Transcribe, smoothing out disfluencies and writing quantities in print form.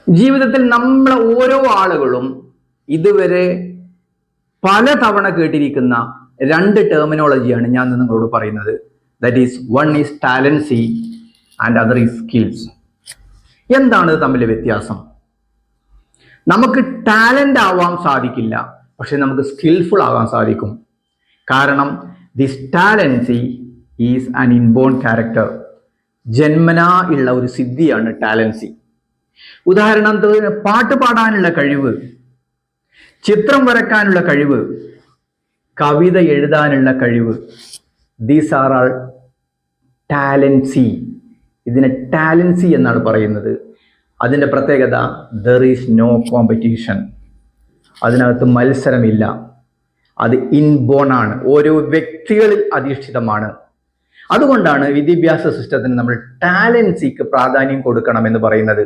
ജീവിതത്തിൽ നമ്മൾ ഓരോ ആളുകളും ഇതുവരെ പല തവണ കേട്ടിരിക്കുന്ന രണ്ട് ടെർമിനോളജിയാണ് ഞാൻ നിങ്ങളോട് പറയുന്നത്. That is one is talents and other is skills. എന്താണ് തമ്മിലെ വ്യത്യാസം? നമുക്ക് ടാലന്റ് ആവാൻ സാധിക്കില്ല, പക്ഷെ നമുക്ക് സ്കിൽഫുൾ ആകാൻ സാധിക്കും. കാരണം this talents is an inborn character. ജന്മനാ ഉള്ള ഒരു സിദ്ധിയാണ് ടാലൻസി. ഉദാഹരണത്തിന് പാട്ട് പാടാനുള്ള കഴിവ്, ചിത്രം വരക്കാനുള്ള കഴിവ്, കവിത എഴുതാനുള്ള കഴിവ്. These are all talents. ഇതിനെ ടാലൻസി എന്നാണ് പറയുന്നത്. അതിൻ്റെ പ്രത്യേകത ദർ ഈസ് നോ കോമ്പറ്റീഷൻ. അതിനകത്ത് മത്സരമില്ല. അത് ഇൻബോൺ ആണ്, ഓരോ വ്യക്തികളിൽ അധിഷ്ഠിതമാണ്. അതുകൊണ്ടാണ് വിദ്യാഭ്യാസ സിസ്റ്റത്തിന് നമ്മൾ ടാലൻസിക്ക് പ്രാധാന്യം കൊടുക്കണം എന്ന് പറയുന്നത്.